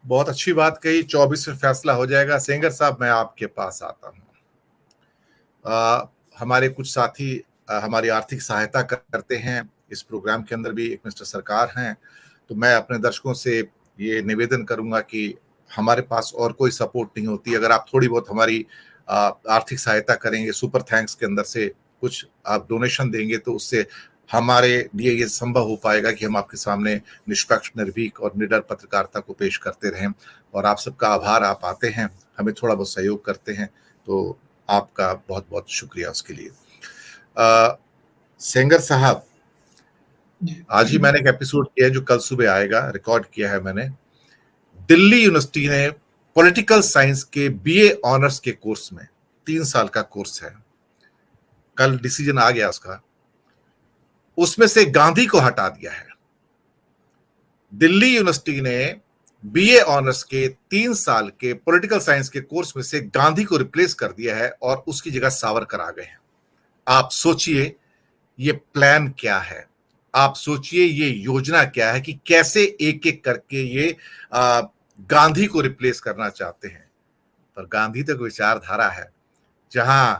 बहुत अच्छी बात कही, 24 में फैसला हो जाएगा। सेंगर साहब, मैं आपके पास आता हूँ। हमारे कुछ साथी हमारी आर्थिक सहायता करते हैं, इस प्रोग्राम के अंदर भी एक मिस्टर सरकार हैं। तो मैं अपने दर्शकों से ये निवेदन करूंगा कि हमारे पास और कोई सपोर्ट नहीं होती, अगर आप थोड़ी बहुत हमारी आर्थिक सहायता करेंगे, सुपर थैंक्स के अंदर से कुछ आप डोनेशन देंगे, तो उससे हमारे लिए ये संभव हो पाएगा कि हम आपके सामने निष्पक्ष, निर्भीक और निडर पत्रकारिता को पेश करते रहें। और आप सबका आभार, आप आते हैं, हमें थोड़ा बहुत सहयोग करते हैं, तो आपका बहुत बहुत शुक्रिया उसके लिए। सेंगर साहब, आज ही मैंने एक एपिसोड किया है जो कल सुबह आएगा, रिकॉर्ड किया है मैंने। दिल्ली यूनिवर्सिटी ने पॉलिटिकल साइंस के बीए ऑनर्स के कोर्स में, 3 साल का कोर्स है, कल डिसीजन आ गया उसका, उसमें से गांधी को हटा दिया है। दिल्ली यूनिवर्सिटी ने बीए ऑनर्स के 3 साल के पॉलिटिकल साइंस के कोर्स में से गांधी को रिप्लेस कर दिया है और उसकी जगह सावरकर आ गए हैं। आप सोचिए ये प्लान क्या है, आप सोचिए ये योजना क्या है कि कैसे एक एक करके ये गांधी को रिप्लेस करना चाहते हैं। पर गांधी तो विचारधारा है, जहां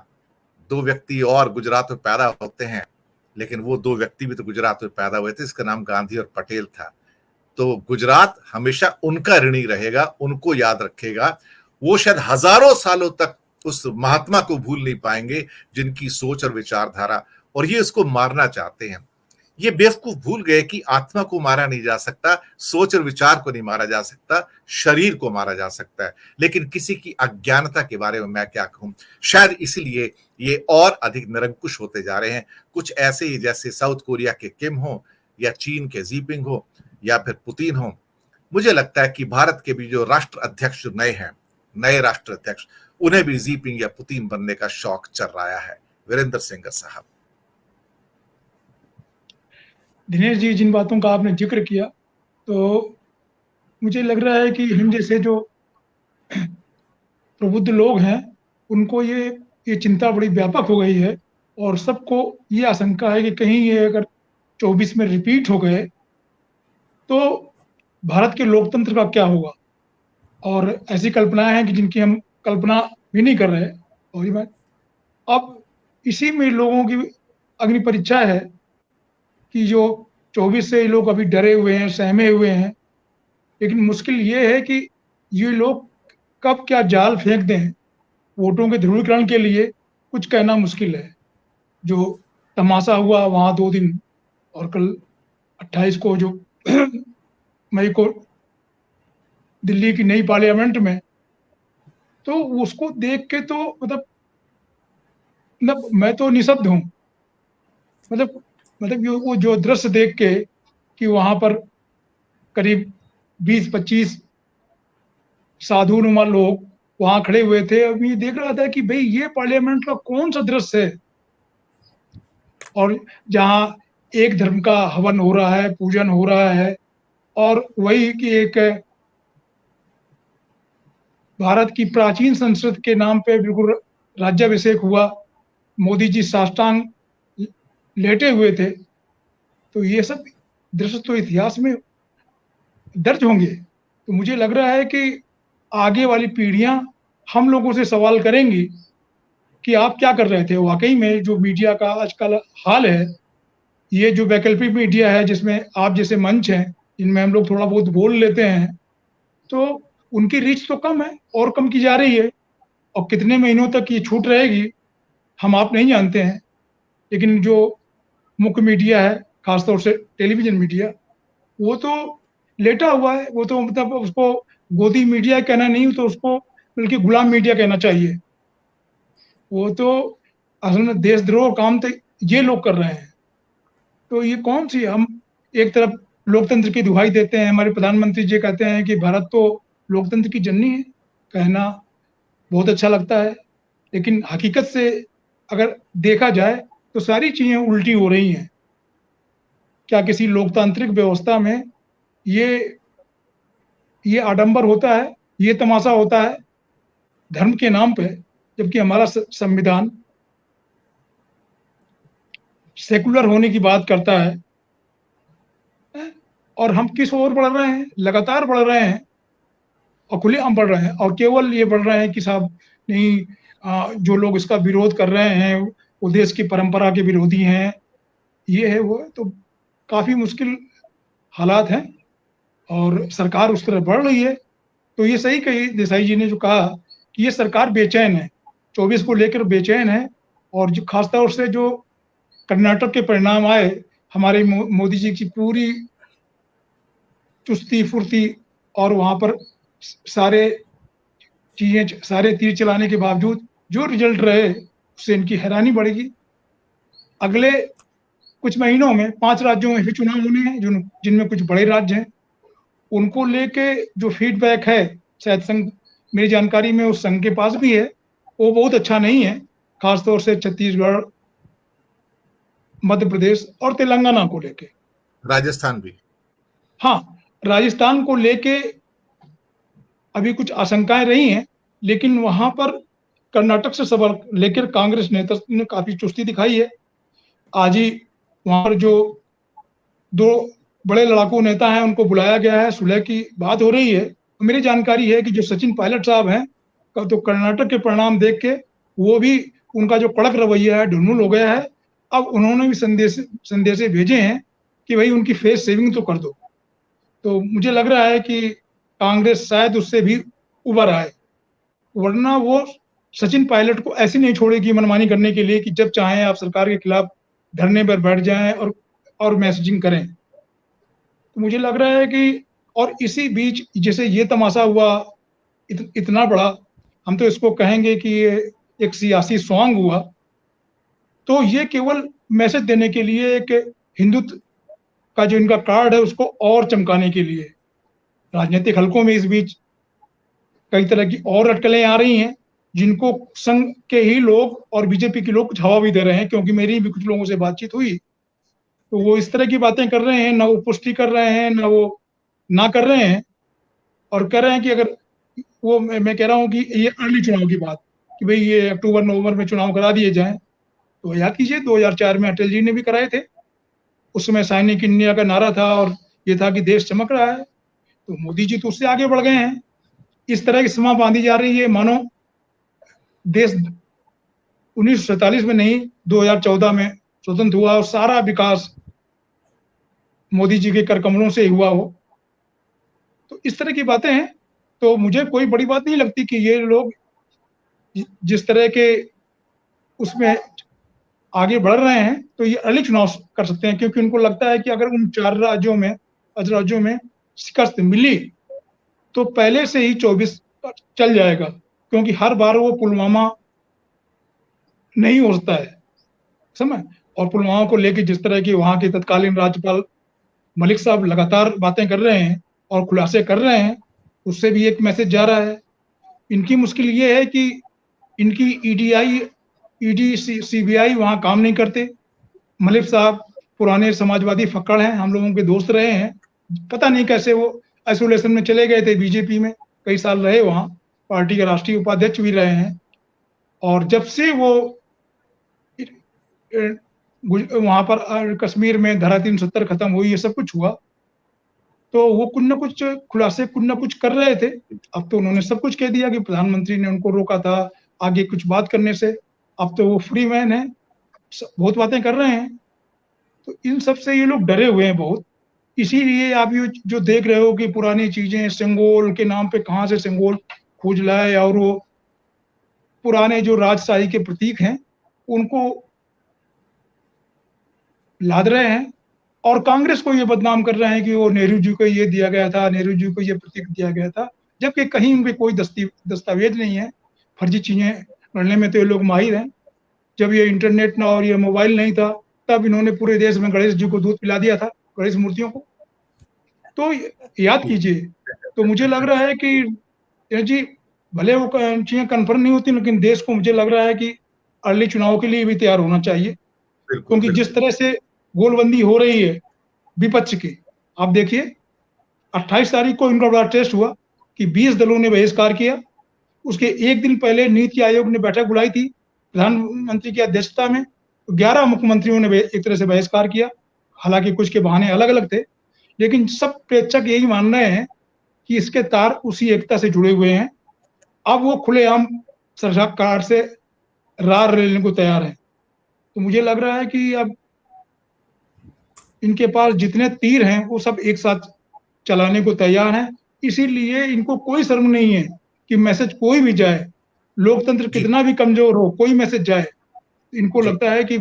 2 व्यक्ति और गुजरात में पैदा होते हैं, लेकिन वो 2 व्यक्ति भी तो गुजरात में पैदा हुए थे, इसका नाम गांधी और पटेल था। तो गुजरात हमेशा उनका ऋणी रहेगा, उनको याद रखेगा। वो शायद हजारों सालों तक उस महात्मा को भूल नहीं पाएंगे जिनकी सोच और विचारधारा, और ये उसको मारना चाहते हैं। ये बेवकूफ भूल गए कि आत्मा को मारा नहीं जा सकता, सोच और विचार को नहीं मारा जा सकता, शरीर को मारा जा सकता है। लेकिन किसी की अज्ञानता के बारे में मैं क्या कहूं, शायद इसीलिए ये और अधिक निरंकुश होते जा रहे हैं। कुछ ऐसे ही जैसे साउथ कोरिया के किम हो, या चीन के जीपिंग हो, या फिर पुतिन हो। मुझे लगता है कि भारत के भी जो राष्ट्र अध्यक्ष नए हैं, नए राष्ट्र अध्यक्ष, उन्हें भी जीपिंग या पुतिन बनने का शौक चल रहा है। वीरेंद्र सेंगर साहब। दिनेश जी, जिन बातों का आपने जिक्र किया, तो मुझे लग रहा है कि हम जैसे जो प्रबुद्ध लोग हैं, उनको ये चिंता बड़ी व्यापक हो गई है, और सबको ये आशंका है कि कहीं ये अगर 24 में रिपीट हो गए तो भारत के लोकतंत्र का क्या होगा। और ऐसी कल्पनाएं हैं कि जिनकी हम कल्पना भी नहीं कर रहे। और ये बात अब इसी में लोगों की अग्नि परीक्षा है कि जो 24 से ये लोग अभी डरे हुए हैं, सहमे हुए हैं। लेकिन मुश्किल ये है कि ये लोग कब क्या जाल फेंक दें वोटों के ध्रुवीकरण के लिए, कुछ कहना मुश्किल है। जो तमाशा हुआ वहाँ 2 दिन, और कल 28 को जो मई को दिल्ली की नई पार्लियामेंट में, तो उसको देख के तो मतलब मैं तो निशब्द हूँ। मतलब वो जो दृश्य देख के कि वहां पर करीब 20-25 साधुनुमा लोग वहां खड़े हुए थे। अब ये देख रहा था कि भाई ये पार्लियामेंट का कौन सा दृश्य है, और जहां एक धर्म का हवन हो रहा है, पूजन हो रहा है, और वही कि एक भारत की प्राचीन संस्कृति के नाम पे बिल्कुल राज्याभिषेक हुआ, मोदी जी साष्टांग लेटे हुए थे। तो ये सब दृश्य तो इतिहास में दर्ज होंगे। तो मुझे लग रहा है कि आगे वाली पीढ़ियां हम लोगों से सवाल करेंगी कि आप क्या कर रहे थे। वाकई में जो मीडिया का आजकल हाल है, ये जो वैकल्पिक मीडिया है जिसमें आप जैसे मंच हैं, इनमें हम लोग थोड़ा बहुत बोल लेते हैं, तो उनकी रीच तो कम है और कम की जा रही है। और कितने महीनों तक ये छूट रहेगी हम आप नहीं जानते हैं। लेकिन जो मुख्य मीडिया है, खासतौर से टेलीविजन मीडिया, वो तो लेटा हुआ है। वो तो मतलब उसको गोदी मीडिया कहना नहीं, तो उसको बल्कि गुलाम मीडिया कहना चाहिए। वो तो असल में देशद्रोह काम तो ये लोग कर रहे हैं। तो ये कौन सी, हम एक तरफ लोकतंत्र की दुहाई देते हैं, हमारे प्रधानमंत्री जी कहते हैं कि भारत तो लोकतंत्र की जननी है, कहना बहुत अच्छा लगता है। लेकिन हकीकत से अगर देखा जाए तो सारी चीजें उल्टी हो रही हैं। क्या किसी लोकतांत्रिक व्यवस्था में ये ये आडंबर होता है, ये तमाशा होता है धर्म के नाम पे, जबकि हमारा संविधान सेकुलर होने की बात करता है। और हम किस ओर बढ़ रहे हैं, लगातार बढ़ रहे हैं। और खुलेआम बढ़ रहे हैं, और केवल ये बढ़ रहे हैं कि साहब नहीं, जो लोग इसका विरोध कर रहे हैं वो देश की परंपरा के विरोधी हैं, ये है वो है। तो काफी मुश्किल हालात हैं और सरकार उस तरफ बढ़ रही है। तो ये सही कही देसाई जी ने जो कहा कि ये सरकार बेचैन है, 24 को लेकर बेचैन है। और जो खासतौर से जो कर्नाटक के परिणाम आए, हमारे मोदी जी की पूरी चुस्ती फुर्ती और वहां पर सारे सारे तीर चलाने के बावजूद जो रिजल्ट रहे, उससे इनकी हैरानी बढ़ेगी। अगले कुछ महीनों में 5 राज्यों में भी चुनाव होने हैं, जिनमें कुछ बड़े राज्य हैं। उनको लेके जो फीडबैक है, शायद संघ, मेरी जानकारी में उस संघ के पास भी है, वो बहुत अच्छा नहीं है। खासतौर से छत्तीसगढ़, मध्य प्रदेश और तेलंगाना को लेके। राजस्थान भी, हाँ, राजस्थान को लेके अभी कुछ आशंकाएं रही हैं, लेकिन वहां पर कर्नाटक से सबक लेकर कांग्रेस नेतृत्व ने काफी चुस्ती दिखाई है। आज ही वहां पर जो 2 बड़े लड़ाकू नेता हैं उनको बुलाया गया है, सुलह की बात हो रही है। मेरी जानकारी है कि जो सचिन पायलट साहब हैं, तो कर्नाटक के परिणाम देख के वो भी, उनका जो कड़क रवैया है ढुलमुल हो गया है। अब उन्होंने भी संदेशे भेजे हैं कि भाई उनकी फेस सेविंग तो कर दो। तो मुझे लग रहा है कि कांग्रेस शायद उससे भी उबर आए, वरना वो सचिन पायलट को ऐसी नहीं छोड़ेगी मनमानी करने के लिए कि जब चाहें आप सरकार के खिलाफ धरने पर बैठ जाएं और मैसेजिंग करें। तो मुझे लग रहा है कि, और इसी बीच जैसे ये तमाशा हुआ इतना बड़ा, हम तो इसको कहेंगे कि ये एक सियासी स्वांग हुआ। तो ये केवल मैसेज देने के लिए, एक हिंदुत्व का जो इनका कार्ड है उसको और चमकाने के लिए। राजनीतिक हलकों में इस बीच कई तरह की और अटकलें आ रही हैं, जिनको संघ के ही लोग और बीजेपी के लोग कुछ हवा भी दे रहे हैं। क्योंकि मेरी भी कुछ लोगों से बातचीत हुई, तो वो इस तरह की बातें कर रहे हैं, ना वो पुष्टि कर रहे हैं, ना वो ना कर रहे हैं, और कह रहे हैं कि अगर वो, मैं कह रहा हूँ कि ये अर्ली चुनाव की बात, कि भाई ये अक्टूबर नवंबर में चुनाव करा दिए जाएं। तो याद कीजिए 2004 में अटल जी ने भी कराए थे, उस समय सैनिक इंडिया का नारा था और ये था कि देश चमक रहा है। तो मोदी जी तो उससे आगे बढ़ गए हैं। इस तरह की सीमा बांधी जा रही है मानो देश 1947 में नहीं, 2014 में स्वतंत्र हुआ और सारा विकास मोदी जी के कर कमलों से ही हुआ हो। तो इस तरह की बातें हैं। तो मुझे कोई बड़ी बात नहीं लगती कि ये लोग जिस तरह के उसमें आगे बढ़ रहे हैं, तो ये अर्ली चुनाव कर सकते हैं। क्योंकि उनको लगता है कि अगर उन 4 राज्यों में शिकस्त मिली तो पहले से ही 24 चल जाएगा। क्योंकि हर बार वो पुलवामा नहीं होता है, समझ। और पुलवामा को लेकर जिस तरह की वहां के तत्कालीन राज्यपाल मलिक साहब लगातार बातें कर रहे हैं और खुलासे कर रहे हैं, उससे भी एक मैसेज जा रहा है। इनकी मुश्किल ये है कि इनकी ईडी सीबीआई वहां काम नहीं करते। मलिक साहब पुराने समाजवादी फक्कड़ हैं, हम लोगों के दोस्त रहे हैं। पता नहीं कैसे वो आइसोलेशन में चले गए थे, बीजेपी में कई साल रहे, वहां पार्टी के राष्ट्रीय उपाध्यक्ष भी रहे हैं। और जब से वो वहां पर कश्मीर में धारा 370 खत्म हुई, ये सब कुछ हुआ, तो वो कुछ न कुछ खुलासे कुछ न कुछ कर रहे थे। अब तो उन्होंने सब कुछ कह दिया कि प्रधानमंत्री ने उनको रोका था आगे कुछ बात करने से। अब तो वो फ्री मैन है, बहुत बातें कर रहे हैं। तो इन सब से ये लोग डरे हुए हैं बहुत। इसीलिए आप ये जो देख रहे हो कि पुरानी चीजें, सेंगोल के नाम पे कहाँ से सेंगोल खोज लाए, और वो पुराने जो राजशाही के प्रतीक हैं उनको लाद रहे हैं। और कांग्रेस को ये बदनाम कर रहे हैं कि वो नेहरू जी को ये दिया गया था, नेहरू जी को ये प्रतीक दिया गया था, जबकि कहीं उनके कोई दस्तावेज नहीं है। फर्जी चीजें गढ़ने में तो ये लोग माहिर हैं। जब ये इंटरनेट ना और ये मोबाइल नहीं था, तब इन्होंने पूरे देश में गणेश जी को दूध पिला दिया था, गणेश मूर्तियों को। तो याद कीजिए। तो मुझे लग रहा है कि जी, भले वो चीजें कन्फर्म नहीं होती, लेकिन देश को मुझे लग रहा है कि अर्ली चुनाव के लिए भी तैयार होना चाहिए। क्योंकि जिस तरह से गोलबंदी हो रही है विपक्ष की, आप देखिए 28 तारीख को इनका बड़ा टेस्ट हुआ कि 20 दलों ने बहिष्कार किया। उसके एक दिन पहले नीति आयोग ने बैठक बुलाई थी प्रधानमंत्री की अध्यक्षता में, 11 मुख्यमंत्रियों ने एक तरह से बहिष्कार किया। हालांकि कुछ के बहाने अलग अलग थे, लेकिन सब प्रेक्षक यही मान रहे हैं कि इसके तार उसी एकता से जुड़े हुए हैं। अब वो खुलेआम सरकार से रार लेने को तैयार है। तो मुझे लग रहा है कि अब इनके पास जितने तीर हैं वो सब एक साथ चलाने को तैयार हैं। इसीलिए इनको कोई शर्म नहीं है कि मैसेज कोई भी जाए, लोकतंत्र जी कितना भी कमजोर हो, कोई मैसेज जाए, इनको जी लगता है कि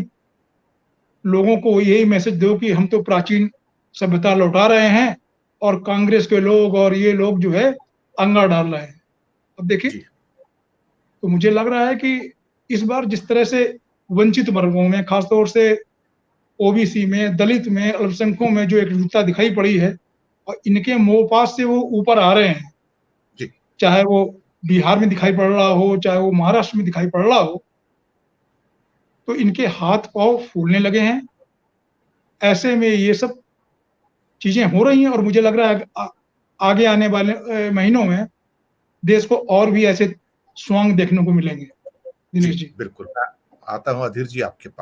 लोगों को यही मैसेज दो कि हम तो प्राचीन सभ्यता लौटा रहे हैं और कांग्रेस के लोग और ये लोग जो है अंगा डाल रहे हैं। अब देखिए, जी तो मुझे लग रहा है कि इस बार जिस तरह से वंचित वर्गों में, खासतौर से ओबीसी में, दलित में, अल्पसंख्यकों में जो एकजुटता दिखाई पड़ी है और इनके मोहपास से वो ऊपर आ रहे हैं, जी चाहे वो बिहार में दिखाई पड़ रहा हो, चाहे वो महाराष्ट्र में दिखाई पड़ रहा हो, तो इनके हाथ पांव फूलने लगे हैं। ऐसे में ये सब चीजें हो रही हैं और मुझे लग रहा है आगे आने वाले महीनों में देश को और भी ऐसे स्वांग देखने को मिलेंगे। जी दिनेश जी। बिल्कुल। मैं आता हूं अधीर जी आपके पास।